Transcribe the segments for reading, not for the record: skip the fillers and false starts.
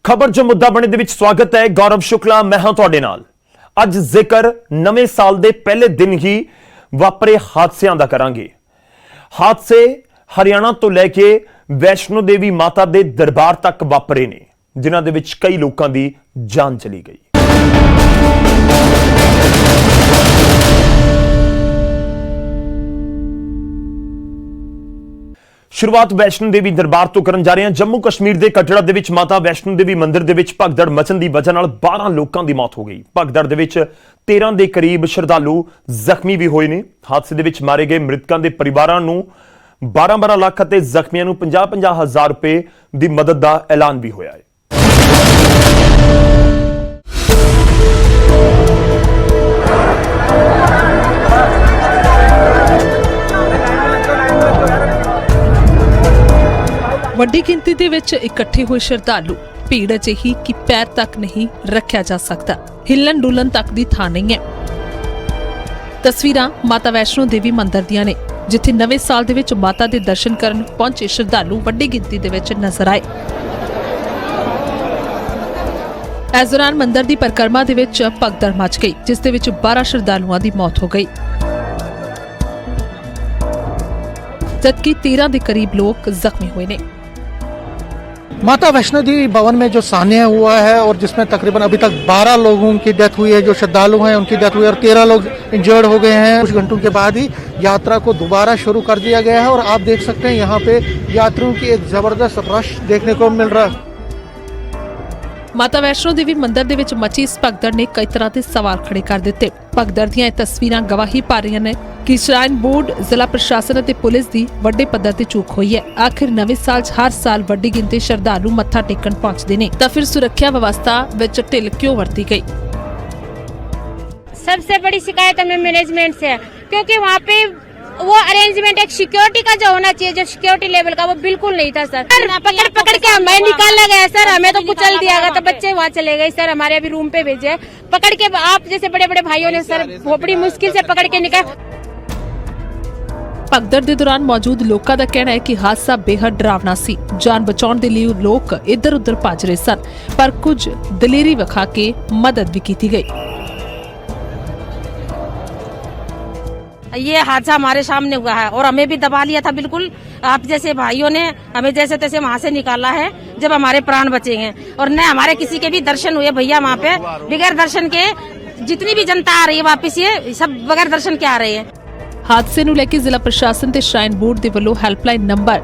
खबर जो मुद्दा बने दे विच स्वागत है। गौरव शुक्ला मैं हां तुहाडे नाल। अज जिक्र नवें साल दे पहले दिन ही वापरे हादसियां दा करांगे। हादसे हरियाणा तो लैके वैष्णो देवी माता दे दरबार तक वापरे ने, जिन्हां दे विच कई लोकां दी जान चली गई। शुरुआत वैष्णो देवी दरबार तो करन जा रहे हैं। जम्मू कश्मीर के कटड़ा दे विच माता वैष्णो देवी मंदिर दे विच भगदड़ मचन की वजह नाल 12 लोगों की मौत हो गई। भगदड़ दे विच 13 के करीब श्रद्धालु जख्मी भी होए ने। हादसे दे विच मारे गए मृतकों के परिवारां नूं 12-12 लाख अते जख्मियां नूं 50-50 हज़ार रुपए की मदद का ऐलान भी होया है। ਵੱਡੀ ਗਿਣਤੀ ਦੇ ਵਿੱਚ ਇਕੱਠੇ ਹੋਏ ਸ਼ਰਧਾਲੂ ਭੀੜ ਅਜਿਹੀ ਕਿ ਪੈਰ ਤੱਕ ਨਹੀਂ ਰੱਖਿਆ ਜਾ ਸਕਦਾ, ਹਿੱਲਣ ਡੁੱਲਣ ਤੱਕ ਦੀ ਥਾਂ ਨਹੀਂ ਹੈ। ਤਸਵੀਰਾਂ ਮਾਤਾ ਵੈਸ਼ਨੋ ਦੇਵੀ ਮੰਦਿਰ ਦੀਆਂ ਨੇ, ਜਿੱਥੇ ਨਵੇਂ ਸਾਲ ਦੇ ਵਿੱਚ ਮਾਤਾ ਦੇ ਦਰਸ਼ਨ ਕਰਨ ਪਹੁੰਚੇ ਸ਼ਰਧਾਲੂ ਵੱਡੀ ਗਿਣਤੀ ਦੇ ਵਿੱਚ ਨਜ਼ਰ ਆਏ। ਇਸ ਦੌਰਾਨ ਮੰਦਿਰ ਦੀ ਪਰਿਕਰਮਾ ਦੇ ਵਿੱਚ ਭਗਦੜ ਮਚ ਗਈ, ਜਿਸ ਦੇ ਵਿੱਚ 12 ਸ਼ਰਧਾਲੂਆਂ ਦੀ ਮੌਤ ਹੋ ਗਈ, जबकि 13 के करीब लोग जख्मी हुए ने। माता वैष्णो देवी भवन में जो सान्य हुआ है और जिसमें तकरीबन अभी तक 12 लोगों की डेथ हुई है, जो श्रद्धालु हैं उनकी डेथ हुई है और 13 लोग इंजर्ड हो गए हैं। कुछ घंटों के बाद ही यात्रा को दोबारा शुरू कर दिया गया है और आप देख सकते हैं यहाँ पे यात्रियों की एक जबरदस्त रश देखने को मिल रहा है। माता वैष्णो देवी मंदिर दे विच मची इस भगदड़ ने कई तरह के सवाल खड़े कर दिते। भगदड़ ਦੀਆਂ तस्वीरां गवाही पा रही ने कि श्राइन बोर्ड, जिला प्रशासन और पुलिस की वड्डे पद्धर ते चूक हुई है। आखिर नवे साल हर साल वड्डी गिनती श्रद्धालु मत्था टेकन पहुंचते हैं, तो फिर सुरक्षा व्यवस्था विच ढिल क्यों वरती गई? सबसे बड़ी शिकायत हमें मैनेजमेंट से है, क्योंकि वहाँ पे वो अरेंजमेंट एक सिक्योरिटी का जो होना चाहिए, जो सिक्योरिटी लेवल का, वो बिल्कुल नहीं था सर। पकड़ के हमें निकाला गया सर, हमें तो कुचल दिया गया, तो बच्चे वहाँ चले गए सर, हमारे अभी रूम पे भेजे। पकड़ के आप जैसे बड़े बड़े भाइयों ने सर बड़ी मुश्किल से पकड़ के निकाल। भगदड़ के दौरान मौजूद लोगों का कहना है कि हादसा बेहद डरावना सी। जान बचाने के लिए लोग इधर उधर भज रहे सन, पर कुछ दलेरी विखा के मदद भी की गई। ये हादसा हमारे सामने हुआ है और हमें भी दबा लिया था बिल्कुल। आप जैसे भाइयों ने हमें जैसे तैसे वहाँ से निकाला है, जब हमारे प्राण बचे हैं। और न हमारे किसी के भी दर्शन हुए भैया, वहाँ पे बगैर दर्शन के जितनी भी जनता आ रही है वापिस, ये सब बगैर दर्शन के आ रहे हैं। हादसे ਨੂੰ ਲੈ ਕੇ ਜ਼ਿਲ੍ਹਾ ਪ੍ਰਸ਼ਾਸਨ ਤੇ ਸ਼ਰਾਈਨ ਬੋਰਡ ਦੇ ਵੱਲੋਂ ਹੈਲਪਲਾਈਨ ਨੰਬਰ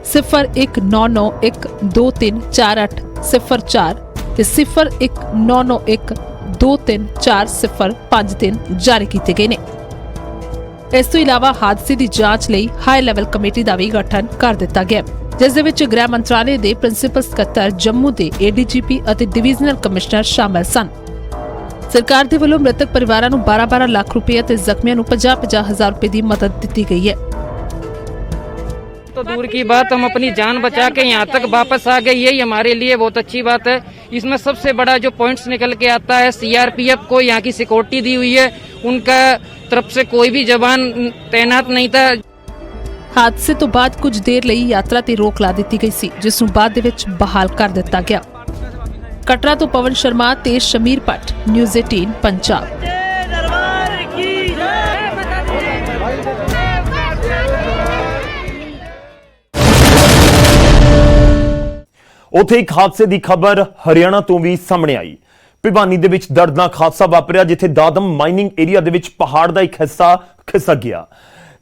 0199123480 ਤੇ 0199123405 ਜਾਰੀ ਕੀਤੇ ਗਏ ਨੇ। ਇਸ ਤੋਂ ਇਲਾਵਾ ਹਾਦਸੇ ਦੀ ਜਾਂਚ ਲਈ ਹਾਈ ਲੈਵਲ ਕਮੇਟੀ ਦਾ ਵੀ ਗਠਨ ਕਰ ਦਿੱਤਾ ਗਿਆ, ਜਿਸ ਦੇ ਵਿੱਚ ਗ੍ਰਹਿ ਮੰਤਰਾਲੇ ਦੇ ਪ੍ਰਿੰਸੀਪਲ ਸਕੱਤਰ, ਜੰਮੂ ਦੇ ADGP ਅਤੇ ਡਿਵੀਜ਼ਨਲ ਕਮਿਸ਼ਨਰ ਸ਼ਾਮਲ ਸਨ। सरकार के ਵੱਲੋਂ मृतक परिवारों ਨੂੰ 12-12 लाख रुपए और जख्मियों ਨੂੰ 50-50 हज़ार रुपए की मदद दी गई है। तो दूर की बात, हम अपनी जान बचा के यहाँ तक वापस आ गए, यही हमारे लिए बहुत अच्छी बात है। इसमें सबसे बड़ा जो पॉइंट्स निकल के आता है, CRPF को यहाँ की सिक्योरिटी दी हुई है, उनका तरफ से कोई भी जवान तैनात नहीं था। हादसे तो बाद कुछ देर ਲਈ यात्रा ਤੇ रोक ला दी गई सी, जिस ਨੂੰ बाद ਦੇ ਵਿੱਚ बहाल कर दिता गया। कटरा तो पवन शर्मा ते शमीर भट्ट, न्यूज़ 18 पंजाब। ਉੱਥੇ ਇੱਕ ਹਾਦਸੇ ਦੀ ਖਬਰ ਹਰਿਆਣਾ ਤੋਂ ਵੀ ਸਾਹਮਣੇ ਆਈ। ਭਿਵਾਨੀ ਦੇ ਵਿੱਚ ਦਰਦਨਾਕ ਹਾਦਸਾ ਵਾਪਰਿਆ, ਜਿੱਥੇ ਦਾਦਮ ਮਾਈਨਿੰਗ ਏਰੀਆ ਦੇ ਵਿੱਚ ਪਹਾੜ ਦਾ ਇੱਕ ਹਿੱਸਾ ਖਿਸਕ ਗਿਆ,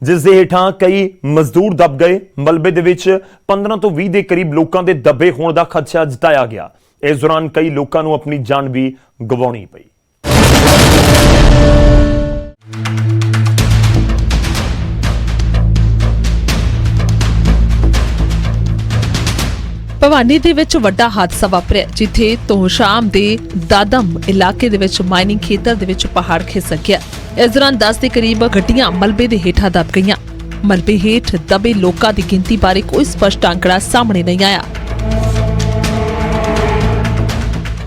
ਜਿਸ ਦੇ ਹੇਠਾਂ ਕਈ ਮਜ਼ਦੂਰ ਦਬ ਗਏ। ਮਲਬੇ ਦੇ ਵਿੱਚ 15 ਤੋਂ 20 ਦੇ ਕਰੀਬ ਲੋਕਾਂ ਦੇ ਦੱਬੇ ਹੋਣ ਦਾ ਖਦਸ਼ਾ ਜਤਾਇਆ ਗਿਆ। इस दौरान कई लोगों को अपनी जान भी गवानी पई। ਭਵਾਨੀ ਦੇ ਵਿੱਚ ਵੱਡਾ ਹਾਦਸਾ ਵਾਪਰਿਆ, ਜਿੱਥੇ ਤੋਹਸ਼ਾਮ ਦੇ ਦਾਦਮ ਇਲਾਕੇ ਦੇ ਵਿੱਚ ਮਾਈਨਿੰਗ ਖੇਤਰ ਦੇ ਵਿੱਚ ਪਹਾੜ ਖਿਸਕ ਗਿਆ। ਇਸ ਦੌਰਾਨ 10 ਦੇ ਕਰੀਬ ਗੱਡੀਆਂ ਮਲਬੇ ਦੇ ਹੇਠਾਂ ਦਬ ਗਈਆਂ। ਮਲਬੇ ਹੇਠ ਦਬੇ ਲੋਕਾਂ ਦੀ ਗਿਣਤੀ ਬਾਰੇ ਕੋਈ ਸਪਸ਼ਟ ਅੰਕੜਾ ਸਾਹਮਣੇ ਨਹੀਂ ਆਇਆ,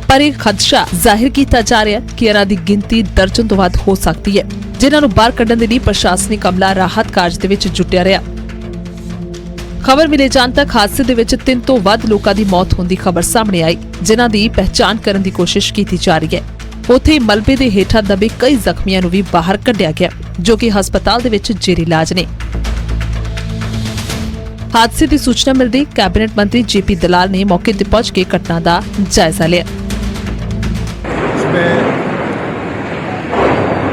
पर एक खदशा जाहिर किया जा रहा है कि इन्हां दी गिनती दर्जन तो वध हो सकती है, जिन्हां नूं बाहर कढण दे लई प्रशासनिक अमला राहत कार्ज दे विच जुटिया रहा। ਖਬਰ ਮਿਲੇ ਜਾਣ ਤੱਕ ਹਾਦਸੇ ਦੇ ਵਿੱਚ 3 ਤੋਂ ਵੱਧ ਲੋਕਾਂ ਦੀ ਮੌਤ ਹੋਣ ਦੀ ਖਬਰ ਸਾਹਮਣੇ ਆਈ, ਜਿਨ੍ਹਾਂ ਦੀ ਪਹਿਚਾਣ ਕਰਨ ਦੀ ਕੋਸ਼ਿਸ਼ ਕੀਤੀ ਜਾ ਰਹੀ ਹੈ। ਉੱਥੇ ਹੀ ਮਲਬੇ ਦੇ ਹੇਠਾਂ ਦਬੇ ਕਈ ਜ਼ਖਮੀਆਂ ਨੂੰ ਵੀ ਬਾਹਰ ਕੱਢਿਆ ਗਿਆ, ਜੋ ਕਿ ਹਸਪਤਾਲ ਦੇ ਵਿੱਚ ਜੇਰੇ ਇਲਾਜ ਨੇ। ਹਾਦਸੇ ਦੀ ਸੂਚਨਾ ਮਿਲਦੇ ਕੈਬਨਿਟ ਮੰਤਰੀ जेपी दलाल ने मौके पर पहुंच के घटना का जायजा लिया। इसमें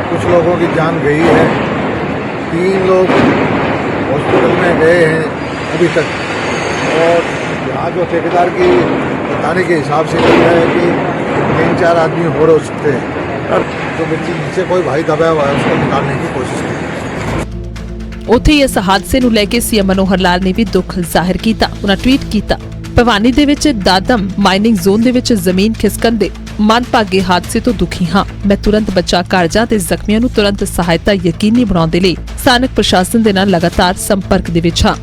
कुछ लोगों की जान गई है, 3 लोग हॉस्पिटल में गए हैं अभी तक, और यहाँ जो ठेकेदार की बताने के हिसाब से लग रहा है कि 3-4 आदमी और हो सकते हैं। जो नीचे कोई भाई दबा हुआ है उसको निकालने की कोशिश की। ਉੱਥੇ ਹੀ ਇਸ ਹਾਦਸੇ ਨੂੰ ਲੈ ਕੇ ਸੀਐਮ ਮਨੋਹਰ ਲਾਲ ਨੇ ਵੀ ਦੁੱਖ ਜ਼ਾਹਿਰ ਕੀਤਾ। ਉਹਨਾਂ ਟਵੀਟ ਕੀਤਾ, ਭਵਾਨੀ ਦੇ ਵਿੱਚ ਦਾਦਮ ਮਾਈਨਿੰਗ ਜ਼ੋਨ ਦੇ ਵਿੱਚ ਜ਼ਮੀਨ ਖਿਸਕਣ ਦੇ ਮਨਭਾਗੇ ਹਾਦਸੇ ਤੋਂ ਦੁਖੀ ਹਾਂ। ਮੈਂ ਤੁਰੰਤ ਬਚਾਅ ਕਾਰਜਾਂ ਤੇ ਜ਼ਖਮੀਆਂ ਨੂੰ ਤੁਰੰਤ ਸਹਾਇਤਾ ਯਕੀਨੀ ਬਣਾਉਣ ਦੇ ਲਈ ਸਥਾਨਕ ਪ੍ਰਸ਼ਾਸਨ ਦੇ ਨਾਲ ਲਗਾਤਾਰ ਸੰਪਰਕ ਦੇ ਵਿੱਚ ਹਾਂ।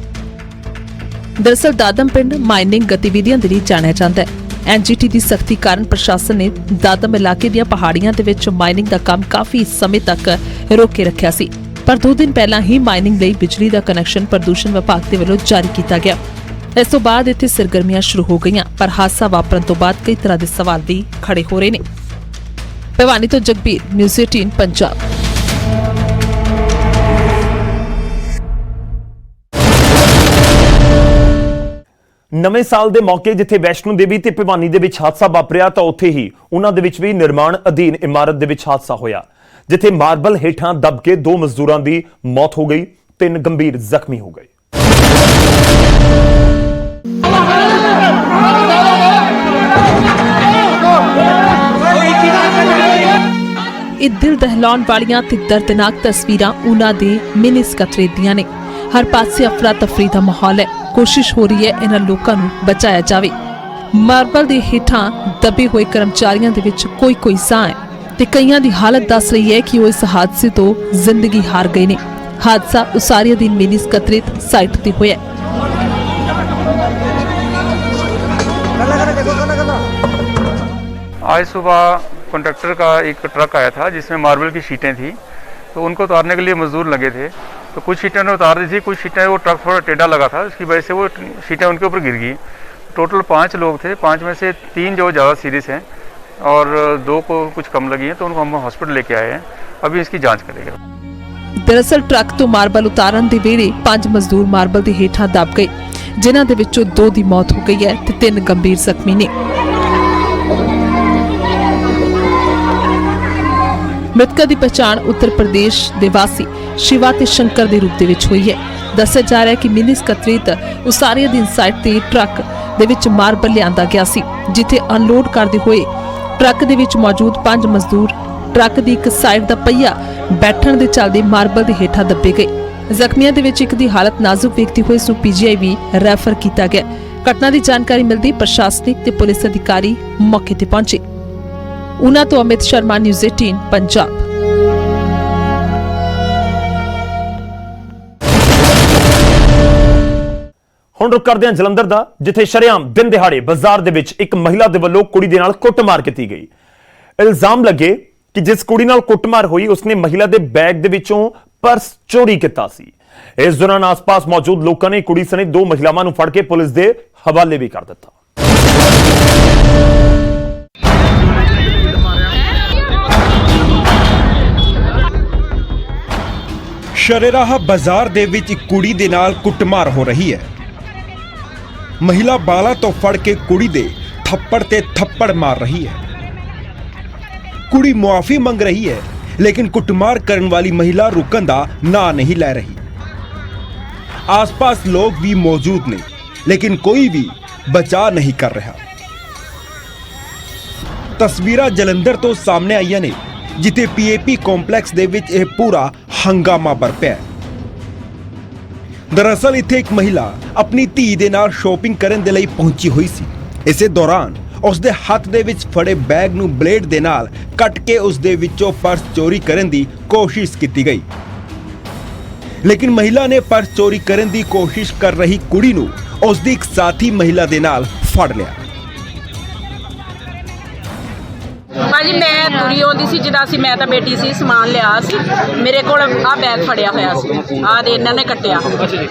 ਦਰਅਸਲ ਦਾਦਮ ਪਿੰਡ ਮਾਈਨਿੰਗ ਗਤੀਵਿਧੀਆਂ ਦੇ ਲਈ ਜਾਣਿਆ ਜਾਂਦਾ ਹੈ। ਐਨਜੀਟੀ ਦੀ ਸਖਤੀ ਕਾਰਨ ਪ੍ਰਸ਼ਾਸਨ ਨੇ ਦਾਦਮ ਇਲਾਕੇ ਦੀਆਂ ਪਹਾੜੀਆਂ ਦੇ ਵਿੱਚ ਮਾਈਨਿੰਗ ਦਾ ਕੰਮ ਕਾਫੀ ਸਮੇਂ ਤੱਕ ਰੋਕ ਕੇ ਰੱਖਿਆ ਸੀ, ਪਰ 2 ਦਿਨ ਪਹਿਲਾਂ ਹੀ ਮਾਈਨਿੰਗ ਲਈ ਬਿਜਲੀ ਦਾ ਕਨੈਕਸ਼ਨ ਪ੍ਰਦੂਸ਼ਣ ਵਿਭਾਗ ਦੇ ਵੱਲੋਂ ਜਾਰੀ ਕੀਤਾ ਗਿਆ। ਇਸ ਤੋਂ ਬਾਅਦ ਇੱਥੇ ਸਰਗਰਮੀਆਂ ਸ਼ੁਰੂ ਹੋ ਗਈਆਂ, ਪਰ ਹਾਦਸਾ ਵਾਪਰਨ ਤੋਂ ਬਾਅਦ ਕਈ ਤਰ੍ਹਾਂ ਦੇ ਸਵਾਲ ਵੀ ਖੜੇ ਹੋ ਰਹੇ ਨੇ। ਭਵਾਨੀ ਤੋਂ ਜਗਬੀਰ, ਨਿਊਜ਼ 18 ਪੰਜਾਬ। ਨਵੇਂ ਸਾਲ ਦੇ ਮੌਕੇ ਜਿੱਥੇ ਵੈਸ਼ਨੋ ਦੇਵੀ ਤੇ ਭਿਵਾਨੀ ਦੇ ਵਿੱਚ ਹਾਦਸਾ ਵਾਪਰਿਆ ਤਾਂ ਉੱਥੇ ਹੀ ਉਹਨਾਂ ਦੇ ਵਿੱਚ ਵੀ ਨਿਰਮਾਣ ਅਧੀਨ ਇਮਾਰਤ ਦੇ ਵਿੱਚ ਹਾਦਸਾ ਹੋਇਆ, ਜਿੱਥੇ ਮਾਰਬਲ ਹੇਠਾਂ ਦਬ ਕੇ 2 ਮਜ਼ਦੂਰਾਂ ਦੀ ਮੌਤ ਹੋ ਗਈ, 3 ਗੰਭੀਰ ਜ਼ਖਮੀ ਹੋ ਗਏ। ਇਹ ਦਿਲ ਦਹਿਲਾਉਣ ਵਾਲੀਆਂ ਤੇ ਦਰਦਨਾਕ ਤਸਵੀਰਾਂ ਉਹਨਾਂ ਦੇ ਮਿਨੀ ਸਕੱਤਰੇਤ ਦੀਆਂ ਨੇ। ਹਰ ਪਾਸੇ ਅਫਰਾ ਤਫਰੀ ਦਾ ਮਾਹੌਲ ਹੈ। ਕੋਸ਼ਿਸ਼ ਹੋ ਰਹੀ ਹੈ ਇਹਨਾਂ ਲੋਕਾਂ ਨੂੰ ਬਚਾਇਆ ਜਾਵੇ। ਮਾਰਬਲ ਦੇ ਹੇਠਾਂ ਦਬੇ ਹੋਏ ਕਰਮਚਾਰੀਆਂ ਦੇ ਵਿੱਚ ਕੋਈ ਸਾਹ ਹੈ ਤੇ ਕਈਆਂ ਦੀ ਹਾਲਤ ਦੱਸ ਰਹੀ ਹੈ ਕਿ ਉਹ ਇਸ ਹਾਦਸੇ ਤੋਂ ਜ਼ਿੰਦਗੀ ਹਾਰ ਗਏ ਨੇ। ਹਾਦਸਾ ਉਸਾਰੀ ਅਧੀਨ ਮਿਨੀ ਸਕੱਤਰੇਤ ਸਾਈਟ ਤੇ ਹੋਇਆ। आज सुबह कॉन्ट्रैक्टर का एक ट्रक आया था जिसमें मार्बल की शीटें थी, तो उनको उतारने के लिए मजदूर लगे थे। तो कुछ शीटें उन्होंने उतार दी थी, कुछ शीटें वो ट्रक थोड़ा टेढ़ा लगा था, उसकी वजह से वो शीटें उनके ऊपर गिर गई। टोटल 5 लोग थे, 5 में से 3 जो ज़्यादा सीरियस हैं और 2 को कुछ कम लगी हैं, तो उनको हम हॉस्पिटल लेके आए हैं। अभी इसकी जाँच करेंगे। दरअसल ट्रक तो मार्बल उतारन दे वेले 5 मजदूर मार्बल के हेठां दब गए, जिन्हां दे विचों 2 दी मौत हो गई है ते 3 गंभीर जख्मी ने। मृतकों की पहचान उत्तर प्रदेश दे वासी शिवा ते शंकर के रूप में हुई है। दस्सिया जा रहा है कि मिनी सकत्रेत उसारी अधीन साइट ते ट्रक दे विच मार्बल लिआंदा गया सी, जिथे अनलोड करते हुए ट्रक दे विच मौजूद 5 मजदूर ट्रक की एक साइड का पहिया बैठण दे चलदे मार्बल के हेठां दबे गए। जख्मियों दे विच एक दी हालत नाजुक वेखते हुए इसनूं पीजीआई भी रैफर किया गया। घटना की जानकारी मिलती प्रशासनिक ते पुलिस अधिकारी मौके ते पहुंचे। उन्हां तो अमित शर्मा, न्यूज़ 18 पंजाब। ਹੁਣ ਰੁਕ ਕਰਦੇ ਹਾਂ ਜਲੰਧਰ ਦਾ, ਜਿੱਥੇ ਸ਼ਰੇਆਮ ਦਿਨ ਦਿਹਾੜੇ ਬਾਜ਼ਾਰ ਦੇ ਵਿੱਚ ਇੱਕ ਮਹਿਲਾ ਦੇ ਵੱਲੋਂ ਕੁੜੀ ਦੇ ਨਾਲ ਕੁੱਟਮਾਰ ਕੀਤੀ ਗਈ। ਇਲਜ਼ਾਮ ਲੱਗੇ ਕਿ ਜਿਸ ਕੁੜੀ ਨਾਲ ਕੁੱਟਮਾਰ ਹੋਈ ਉਸਨੇ ਮਹਿਲਾ ਦੇ ਬੈਗ ਦੇ ਵਿੱਚੋਂ ਪਰਸ ਚੋਰੀ ਕੀਤਾ ਸੀ। ਇਸ ਦੌਰਾਨ ਆਸ-ਪਾਸ ਮੌਜੂਦ ਲੋਕਾਂ ਨੇ ਕੁੜੀ ਸਣੇ 2 ਮਹਿਲਾਵਾਂ ਨੂੰ ਫੜ ਕੇ ਪੁਲਿਸ ਦੇ ਹਵਾਲੇ ਵੀ ਕਰ ਦਿੱਤਾ। ਸ਼ਰੇਰਾਹ ਬਾਜ਼ਾਰ ਦੇ ਵਿੱਚ ਇੱਕ ਕੁੜੀ ਦੇ ਨਾਲ ਕੁੱਟਮਾਰ ਹੋ ਰਹੀ ਹੈ। ਮਹਿਲਾ ਬਾਲਾਂ ਤੋਂ ਫੜ ਕੇ ਕੁੜੀ ਦੇ ਥੱਪੜ ਤੇ ਥੱਪੜ ਮਾਰ ਰਹੀ ਹੈ। ਕੁੜੀ ਮੁਆਫੀ ਮੰਗ ਰਹੀ ਹੈ, ਲੇਕਿਨ ਕੁੱਟਮਾਰ ਕਰਨ ਵਾਲੀ ਮਹਿਲਾ ਰੁਕਣ ਦਾ ਨਾਂ ਨਹੀਂ ਲੈ ਰਹੀ। ਆਸ-ਪਾਸ ਲੋਕ ਵੀ ਮੌਜੂਦ ਨੇ, ਲੇਕਿਨ ਕੋਈ ਵੀ ਬਚਾਅ ਨਹੀਂ ਕਰ ਰਿਹਾ। ਤਸਵੀਰਾਂ ਜਲੰਧਰ ਤੋਂ ਸਾਹਮਣੇ ਆਈਆਂ ਨੇ, ਜਿੱਥੇ ਪੀਏਪੀ ਕੰਪਲੈਕਸ ਦੇ ਵਿੱਚ ਇਹ ਪੂਰਾ ਹੰਗਾਮਾ ਬਰਪਿਆ। ਦਰਅਸਲ ਇੱਥੇ ਇੱਕ ਮਹਿਲਾ ਆਪਣੀ ਧੀ ਦੇ ਨਾਲ ਸ਼ਾਪਿੰਗ ਕਰਨ ਦੇ ਲਈ ਪਹੁੰਚੀ ਹੋਈ ਸੀ। ਇਸੇ ਦੌਰਾਨ ਉਸ ਦੇ ਹੱਥ ਦੇ ਵਿੱਚ ਫੜੇ ਬੈਗ ਨੂੰ ਬਲੇਡ ਦੇ ਨਾਲ ਕੱਟ ਕੇ ਉਸ ਦੇ ਵਿੱਚੋਂ ਪਰਸ ਚੋਰੀ ਕਰਨ ਦੀ ਕੋਸ਼ਿਸ਼ ਕੀਤੀ ਗਈ, ਲੇਕਿਨ ਮਹਿਲਾ ਨੇ ਪਰਸ ਚੋਰੀ ਕਰਨ ਦੀ ਕੋਸ਼ਿਸ਼ ਕਰ ਰਹੀ ਕੁੜੀ ਨੂੰ ਉਸ ਦੀ ਇੱਕ ਸਾਥੀ ਮਹਿਲਾ ਦੇ ਨਾਲ ਫੜ ਲਿਆ। ਭਾਜੀ ਮੈਂ ਤੁਰੀ ਆਉਂਦੀ ਸੀ ਜਿੱਦਾਂ ਸੀ, ਮੈਂ ਤਾਂ ਬੇਟੀ ਸੀ, ਸਮਾਨ ਲਿਆ ਸੀ, ਮੇਰੇ ਕੋਲ ਆ ਬੈਗ ਫੜਿਆ ਹੋਇਆ ਸੀ, ਆਹ ਦੇ ਇਹਨਾਂ ਨੇ ਕੱਟਿਆ,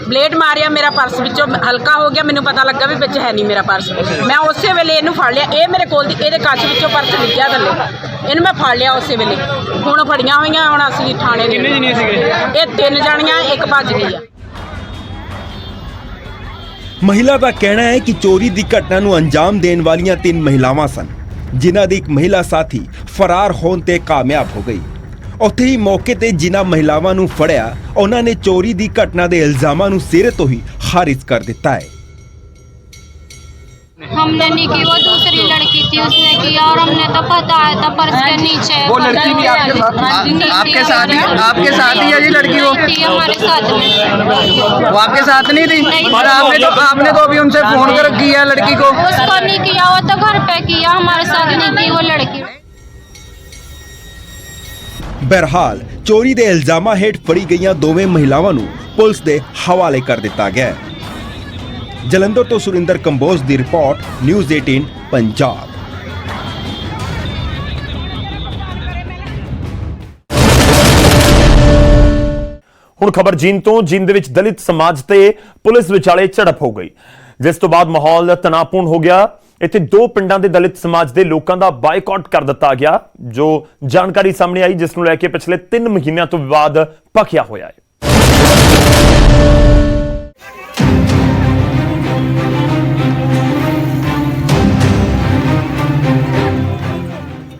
ਬਲੇਡ ਮਾਰਿਆ, ਮੇਰਾ ਪਰਸ ਵਿੱਚੋਂ ਹਲਕਾ ਹੋ ਗਿਆ, ਮੈਨੂੰ ਪਤਾ ਲੱਗਾ ਵੀ ਵਿੱਚ ਹੈ ਨਹੀਂ ਮੇਰਾ ਪਰਸ। ਮੈਂ ਉਸੇ ਵੇਲੇ ਇਹਨੂੰ ਫੜ ਲਿਆ, ਇਹ ਮੇਰੇ ਕੋਲ ਦੀ ਇਹਦੇ ਕੱਚ ਵਿੱਚੋਂ ਪਰਸ ਡਿੱਗਿਆ ਥੱਲੇ, ਇਹਨੂੰ ਮੈਂ ਫੜ ਲਿਆ ਉਸੇ ਵੇਲੇ। ਹੁਣ ਫੜੀਆਂ ਹੋਈਆਂ, ਹੁਣ ਅਸੀਂ ਥਾਣੇ ਦੇ। ਕਿੰਨੇ ਜਣੇ ਸੀਗੇ? ਇਹ 3 ਜਣੀਆਂ, ਇੱਕ ਭੱਜ ਗਈ ਆ। ਮਹਿਲਾ ਦਾ ਕਹਿਣਾ ਹੈ ਕਿ ਚੋਰੀ ਦੀ ਘਟਨਾ ਨੂੰ ਅੰਜਾਮ ਦੇਣ ਵਾਲੀਆਂ 3 ਮਹਿਲਾਵਾਂ ਸਨ, ਜਿਨ੍ਹਾਂ ਦੀ ਇੱਕ ਮਹਿਲਾ ਸਾਥੀ ਫਰਾਰ ਹੋਣ ਤੇ ਕਾਮਯਾਬ ਹੋ ਗਈ। ਉੱਥੇ ਹੀ ਮੌਕੇ ਤੇ ਜਿਨ੍ਹਾਂ ਮਹਿਲਾਵਾਂ ਨੂੰ ਫੜਿਆ, ਉਹਨਾਂ ਨੇ ਚੋਰੀ ਦੀ ਘਟਨਾ ਦੇ ਇਲਜ਼ਾਮਾਂ ਨੂੰ ਸਿਰੇ ਤੋਂ ਹੀ ਖਾਰਿਜ ਕਰ ਦਿੱਤਾ है। हमने नहीं की, वो दूसरी लड़की थी उसने किया, और हमने तो बताया था पर्स के नीचे। वो लड़की भी आपके साथ आपके साथ ही है जी लड़की? वो थी हमारे साथ में, वो आपके साथ नहीं थी? और आपने तो अभी उनसे फोन कर किया लड़की को? उसको नहीं किया, वो तो घर पे किया, हमारे साथ नहीं थी वो लड़की। बहरहाल चोरी के इल्जामां हेठ फड़ी गईਆਂ ਦੋਵੇਂ ਮਹਿਲਾਵਾਂ ਨੂੰ ਪੁਲਿਸ ਦੇ ਹਵਾਲੇ ਕਰ ਦਿੱਤਾ ਗਿਆ ਹੈ। ਜਲੰਧਰ ਤੋਂ ਸੁਰਿੰਦਰ ਕੰਬੋਜ ਦੀ ਰਿਪੋਰਟ, ਨਿਊਜ਼ 18 ਪੰਜਾਬ। ਹੁਣ ਖਬਰ ਜੀਂਦ ਤੋਂ। ਜੀਂਦ ਦੇ ਵਿੱਚ ਦਲਿਤ ਸਮਾਜ ਤੇ ਪੁਲਿਸ ਵਿਚਾਲੇ ਝੜਪ ਹੋ ਗਈ, ਜਿਸ ਤੋਂ ਬਾਅਦ ਮਾਹੌਲ ਤਣਾਅਪੂਰਨ ਹੋ ਗਿਆ। ਇੱਥੇ 2 ਪਿੰਡਾਂ ਦੇ ਦਲਿਤ ਸਮਾਜ ਦੇ ਲੋਕਾਂ ਦਾ ਬਾਈਕਾਟ ਕਰ ਦਿੱਤਾ ਗਿਆ, ਜੋ ਜਾਣਕਾਰੀ ਸਾਹਮਣੇ ਆਈ, ਜਿਸ ਨੂੰ ਲੈ ਕੇ ਪਿਛਲੇ 3 ਮਹੀਨਿਆਂ ਤੋਂ ਵਿਵਾਦ ਭਖਿਆ ਹੋਇਆ ਹੈ।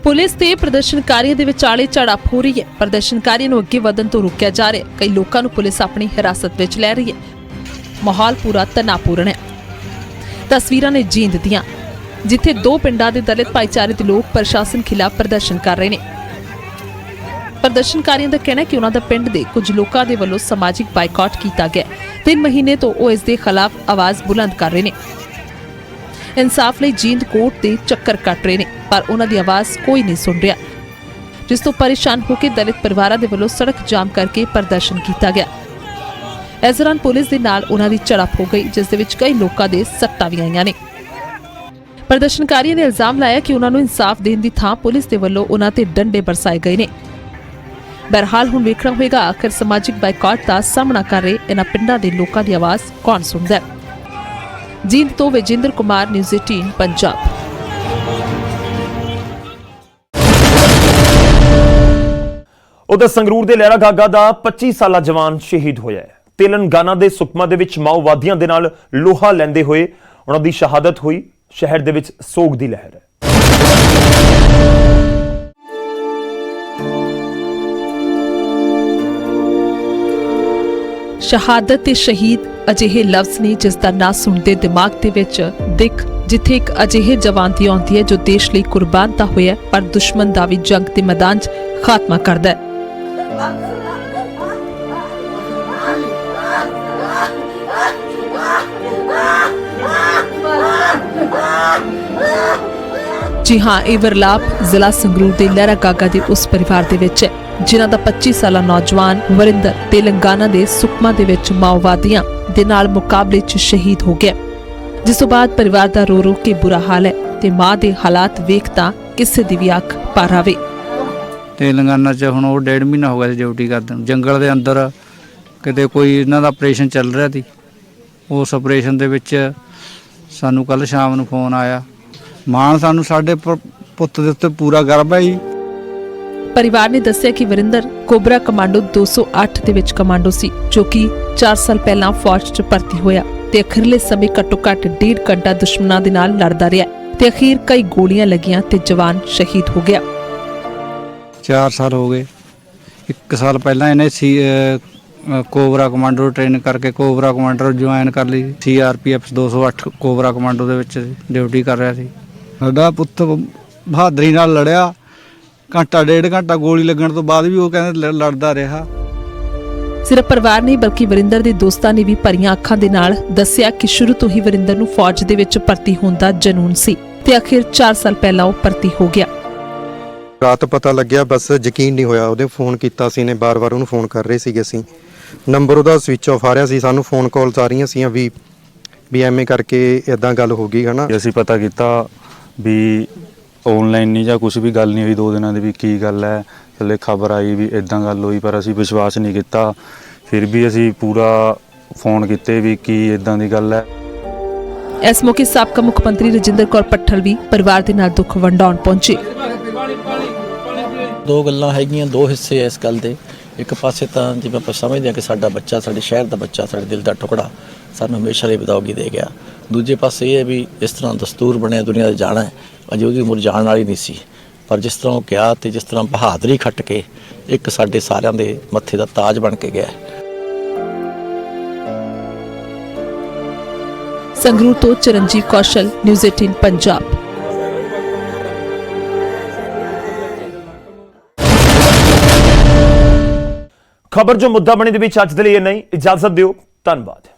ਪੁਲਿਸ ਤੇ ਪ੍ਰਦਰਸ਼ਨਕਾਰੀਆਂ ਦੇ ਵਿਚਾਲੇ ਝੜਪ ਹੋ ਰਹੀ ਹੈ। ਪ੍ਰਦਰਸ਼ਨਕਾਰੀਆਂ ਨੂੰ ਅੱਗੇ ਵਧਣ ਤੋਂ ਰੋਕਿਆ ਜਾ ਰਿਹਾ ਹੈ। ਕਈ ਲੋਕਾਂ ਨੂੰ ਪੁਲਿਸ ਆਪਣੀ ਹਿਰਾਸਤ ਵਿੱਚ ਲੈ ਰਹੀ ਹੈ। ਮਾਹੌਲ ਪੂਰਾ ਤਣਾਅਪੂਰਨ ਹੈ। ਤਸਵੀਰਾਂ ਨੇ ਜੀਂਦ ਦੀਆਂ, ਜਿੱਥੇ 2 ਪਿੰਡਾਂ ਦੇ ਦਲਿਤ ਭਾਈਚਾਰੇ ਦੇ ਲੋਕ ਪ੍ਰਸ਼ਾਸਨ ਖਿਲਾਫ ਪ੍ਰਦਰਸ਼ਨ ਕਰ ਰਹੇ ਨੇ। ਪ੍ਰਦਰਸ਼ਨਕਾਰੀਆਂ ਦਾ ਕਹਿਣਾ ਹੈ ਕਿ ਉਹਨਾਂ ਦਾ ਪਿੰਡ ਦੇ ਕੁਝ ਲੋਕਾਂ ਦੇ ਵੱਲੋਂ ਸਮਾਜਿਕ ਬਾਈਕਾਟ ਕੀਤਾ ਗਿਆ। 3 ਮਹੀਨੇ ਤੋਂ ਉਹ ਇਸ ਦੇ ਖਿਲਾਫ ਆਵਾਜ਼ ਬੁਲੰਦ ਕਰ ਰਹੇ ਨੇ। इंसाफ ਲਈ ਜੀਂਦ ਕੋਰਟ ਦੇ ਚੱਕਰ ਕੱਟ ਰਹੇ ਨੇ, ਪਰ ਉਹਨਾਂ ਦੀ ਆਵਾਜ਼ ਕੋਈ ਨਹੀਂ ਸੁਣ ਰਿਹਾ, ਜਿਸ ਤੋਂ ਪਰੇਸ਼ਾਨ ਹੋ ਕੇ ਦਲਿਤ ਪਰਿਵਾਰਾਂ ਦੇ ਵੱਲੋਂ ਸੜਕ ਜਾਮ ਕਰਕੇ ਪ੍ਰਦਰਸ਼ਨ ਕੀਤਾ ਗਿਆ। ਇਸ ਦੌਰਾਨ ਪੁਲਿਸ ਦੇ ਨਾਲ ਉਹਨਾਂ ਦੀ ਝੜਪ ਹੋ ਗਈ, ਜਿਸ ਦੇ ਵਿੱਚ ਕਈ ਲੋਕਾਂ ਦੇ ਸੱਟਾਂ ਵੀ ਆਈਆਂ ਨੇ। ਪ੍ਰਦਰਸ਼ਨਕਾਰੀਆਂ ਨੇ ਇਲਜ਼ਾਮ ਲਾਇਆ ਕਿ ਉਹਨਾਂ ਨੂੰ ਇਨਸਾਫ ਦੇਣ ਦੀ ਥਾਂ ਪੁਲਿਸ ਦੇ ਵੱਲੋਂ ਉਹਨਾਂ ਤੇ ਡੰਡੇ ਬਰਸਾਏ ਗਏ ਨੇ। ਬਹਰਹਾਲ ਹੁਣ ਵੇਖਣਾ ਹੋਵੇਗਾ ਆਖਿਰ ਸਮਾਜਿਕ ਬਾਈਕਾਟ ਦਾ ਸਾਹਮਣਾ ਕਰ ਰਹੇ ਇਹਨਾਂ ਪਿੰਡਾਂ ਦੇ ਲੋਕਾਂ ਦੀ ਆਵਾਜ਼ ਕੌਣ ਸੁਣਦਾ ਹੈ। ਜੀਂਦ ਤੋਂ ਵਿਜੇਂਦਰ ਕੁਮਾਰ, ਨਿਊਜ਼ 18 ਪੰਜਾਬ। ਉਧਰ ਸੰਗਰੂਰ ਦੇ ਲਹਿਰਾ ਗਾਗਾ ਦਾ 25 ਸਾਲਾ ਜਵਾਨ ਸ਼ਹੀਦ ਹੋਇਆ ਹੈ। ਤੇਲੰਗਾਨਾ ਦੇ ਸੁਕਮਾ ਦੇ ਵਿੱਚ ਮਾਓਵਾਦੀਆਂ ਦੇ ਨਾਲ ਲੋਹਾ ਲੈਂਦੇ ਹੋਏ ਉਹਨਾਂ ਦੀ ਸ਼ਹਾਦਤ ਹੋਈ। ਸ਼ਹਿਰ ਦੇ ਵਿੱਚ ਸੋਗ ਦੀ ਲਹਿਰ ਹੈ। ਸ਼ਹਾਦਤ ਤੇ ਸ਼ਹੀਦ ਅਜਿਹੇ ਲਫ਼ਜ਼ ਨੇ ਜਿਸ ਦਾ ਨਾਂ ਸੁਣਦੇ ਦਿਮਾਗ ਦੇ ਵਿੱਚ ਦਿੱਖ, ਜਿੱਥੇ ਇੱਕ ਅਜਿਹੇ ਜਵਾਨ ਦੀ ਆਉਂਦੀ ਹੈ ਜੋ ਦੇਸ਼ ਲਈ ਕੁਰਬਾਨ ਤਾਂ ਹੋਇਆ, ਪਰ ਦੁਸ਼ਮਣ ਦਾ ਵੀ ਜੰਗ ਦੇ ਮੈਦਾਨ 'ਚ ਖਾਤਮਾ ਕਰਦਾ ਹੈ। ਜੀ ਹਾਂ, ਇਹ ਵਰਲਾਪ ਜ਼ਿਲ੍ਹਾ ਸੰਗਰੂਰ ਦੇ ਲਹਿਰਾ ਗਾਗਾ ਦੇ ਉਸ ਪਰਿਵਾਰ ਦੇ ਵਿੱਚ ਹੈ ਜਿਨ੍ਹਾਂ ਦਾ 25 ਸਾਲਾ ਨੌਜਵਾਨ ਵਰਿੰਦਰ ਤੇਲੰਗਾਨਾ ਦੇ ਸੁਕਮਾ ਦੇ ਵਿੱਚ ਮਾਓਵਾਦੀਆਂ ਦੇ ਨਾਲ ਮੁਕਾਬਲੇ 'ਚ ਸ਼ਹੀਦ ਹੋ ਗਿਆ, ਜਿਸ ਤੋਂ ਬਾਅਦ ਪਰਿਵਾਰ ਦਾ ਰੋ ਕੇ ਬੁਰਾ ਹਾਲ ਹੈ ਤੇ ਮਾਂ ਦੇ ਹਾਲਾਤ ਵੇਖ ਤਾਂ ਕਿਸੇ ਦੀ ਵੀ ਅੱਖ ਭਰ ਆਵੇ। ਤੇਲੰਗਾਨਾ 'ਚ ਹੁਣ ਉਹ 1.5 ਮਹੀਨਾ ਹੋ ਗਿਆ ਸੀ ਡਿਊਟੀ ਕਰਦੇ ਨੂੰ। ਜੰਗਲ ਦੇ ਅੰਦਰ ਕਿਤੇ ਕੋਈ ਇਹਨਾਂ ਦਾ ਆਪਰੇਸ਼ਨ ਚੱਲ ਰਿਹਾ ਸੀ। ਉਸ ਆਪਰੇਸ਼ਨ ਦੇ ਵਿੱਚ ਸਾਨੂੰ ਕੱਲ ਸ਼ਾਮ ਨੂੰ ਫੋਨ ਆਇਆ। ਮਾਣ ਸਾਨੂੰ ਸਾਡੇ ਪੁੱਤ ਦੇ ਉੱਤੇ ਪੂਰਾ ਗਰਵ ਹੈ ਜੀ। ਪਰਿਵਾਰ ਨੇ ਦੱਸਿਆ ਕਿ ਵਰਿੰਦਰ ਕੋਬਰਾ ਕਮਾਂਡੋ 208 ਦੇ ਵਿੱਚ ਕਮਾਂਡੋ ਸੀ, ਜੋ ਕਿ 4 ਸਾਲ ਪਹਿਲਾਂ ਫੌਜ 'ਚ ਭਰਤੀ ਹੋਇਆ ਤੇ ਅਖੀਰਲੇ ਸਮੇਂ ਘੱਟੋ ਘੱਟ 1.5 ਘੰਟਾ ਦੁਸ਼ਮਣਾਂ ਦੇ ਨਾਲ ਲੜਦਾ ਰਿਹਾ ਤੇ ਅਖੀਰ ਕਈ ਗੋਲੀਆਂ ਲੱਗੀਆਂ ਤੇ ਜਵਾਨ ਸ਼ਹੀਦ ਹੋ ਗਿਆ। 4 ਸਾਲ ਹੋ ਗਏ। 1 ਸਾਲ ਪਹਿਲਾਂ ਇਹਨੇ ਕੋਬਰਾ ਕਮਾਂਡੋ ਟ੍ਰੇਨ ਕਰਕੇ ਕੋਬਰਾ ਕਮਾਂਡੋ ਜੁਆਇਨ ਕਰ ਲਈ। CRPF 208 ਕੋਬਰਾ ਕਮਾਂਡੋ ਦੇ ਵਿੱਚ ਡਿਊਟੀ ਕਰ ਰਿਹਾ ਸੀ। ਸਾਡਾ ਪੁੱਤ ਬਹਾਦਰੀ ਨਾਲ ਲੜਿਆ। ਘੰਟਾ 1.5 ਘੰਟਾ ਗੋਲੀ ਲੱਗਣ ਤੋਂ ਬਾਅਦ ਵੀ ਉਹ ਕਹਿੰਦੇ ਲੜਦਾ ਰਿਹਾ। ਸਿਰਫ ਪਰਿਵਾਰ ਨਹੀਂ ਬਲਕਿ ਵਰਿੰਦਰ ਦੇ ਦੋਸਤਾਂ ਨੇ ਵੀ ਭਰੀਆਂ ਅੱਖਾਂ ਦੇ ਨਾਲ ਦੱਸਿਆ ਕਿ ਸ਼ੁਰੂ ਤੋਂ ਹੀ ਵਰਿੰਦਰ ਨੂੰ ਫੌਜ ਦੇ ਵਿੱਚ ਭਰਤੀ ਹੋਣ ਦਾ ਜਨੂਨ ਸੀ ਤੇ ਆਖਿਰ 4 ਸਾਲ ਪਹਿਲਾਂ ਉਹ ਭਰਤੀ ਹੋ ਗਿਆ। ਰਾਤ ਪਤਾ ਲੱਗਿਆ, ਬਸ ਯਕੀਨ ਨਹੀਂ ਹੋਇਆ। ਉਹਦੇ ਫੋਨ ਕੀਤਾ ਸੀ ਨੇ, ਬਾਰ-ਬਾਰ ਉਹਨੂੰ ਫੋਨ ਕਰ ਰਹੇ ਸੀਗੇ ਅਸੀਂ। ਨੰਬਰ ਉਹਦਾ ਸਵਿਚ ਆਫ ਆ ਰਿਹਾ ਸੀ। ਸਾਨੂੰ ਫੋਨ ਕਾਲਸ ਆ ਰਹੀਆਂ ਸੀਆਂ ਵੀ ਐਵੇਂ ਕਰਕੇ ਇਦਾਂ ਗੱਲ ਹੋ ਗਈ ਹੈ ਨਾ। ਅਸੀਂ ਪਤਾ ਕੀਤਾ ਵੀ ਆਨਲਾਈਨ ਨਹੀਂ ਜਾਂ ਕੁਝ ਵੀ ਗੱਲ ਨਹੀਂ ਹੋਈ 2 ਦਿਨਾਂ ਦੀ ਵੀ ਕੀ ਗੱਲ ਹੈ। ਥੱਲੇ ਖਬਰ ਆਈ ਵੀ ਇਦਾਂ ਗੱਲ ਹੋਈ ਪਰ ਅਸੀਂ ਵਿਸ਼ਵਾਸ ਨਹੀਂ ਕੀਤਾ। ਫਿਰ ਵੀ ਅਸੀਂ ਪੂਰਾ ਫੋਨ ਕੀਤੇ ਵੀ ਕੀ ਇਦਾਂ ਦੀ ਗੱਲ ਹੈ। ਇਸ ਮੌਕੇ ਸਾਬਕਾ ਮੁੱਖ ਮੰਤਰੀ ਰਜਿੰਦਰ ਕੌਰ ਪੱਠਲ ਵੀ ਪਰਿਵਾਰ ਦੇ ਨਾਲ ਦੁੱਖ ਵੰਡਾਉਣ ਪਹੁੰਚੇ। 2 ਗੱਲਾਂ ਹੈਗੀਆਂ, 2 ਹਿੱਸੇ ਇਸ ਗੱਲ ਦੇ। ਇੱਕ ਪਾਸੇ ਤਾਂ ਜਿਵੇਂ ਆਪਾਂ ਸਮਝਦੇ ਹਾਂ ਕਿ ਸਾਡਾ ਬੱਚਾ, ਸਾਡੇ ਸ਼ਹਿਰ ਦਾ ਬੱਚਾ, ਸਾਡੇ ਦਿਲ ਦਾ ਟੁਕੜਾ ਸਾਨੂੰ ਹਮੇਸ਼ਾ ਲਈ ਬਦੌਗੀ ਦੇ ਗਿਆ। ਦੂਜੇ ਪਾਸੇ ਇਹ ਹੈ ਵੀ ਇਸ ਤਰ੍ਹਾਂ ਦਸਤੂਰ ਬਣਿਆ ਦੁਨੀਆ ਦੇ ਜਾਣਾ ਹੈ, ਅਜੇ ਉਹਦੀ ਉਮਰ ਜਾਣ ਵਾਲੀ ਨਹੀਂ ਸੀ। ਪਰ ਜਿਸ ਤਰ੍ਹਾਂ ਉਹ ਗਿਆ ਤੇ ਜਿਸ ਤਰ੍ਹਾਂ ਬਹਾਦਰੀ ਖੱਟ ਕੇ ਇੱਕ ਸਾਡੇ ਸਾਰਿਆਂ ਦੇ ਮੱਥੇ ਦਾ ਤਾਜ ਬਣ ਕੇ ਗਿਆ। ਸੰਗਰੂਰ ਤੋਂ ਚਰਨਜੀਤ ਕੌਸ਼ਲ, ਨਿਊਜ਼ 18 ਪੰਜਾਬ। ਖਬਰ ਜੋ ਮੁੱਦਾ ਬਣੇ ਦੇ ਵਿੱਚ ਅੱਜ ਦੇ ਲਈ ਇਹ ਨਹੀਂ। ਇਜਾਜ਼ਤ ਦਿਓ, ਧੰਨਵਾਦ।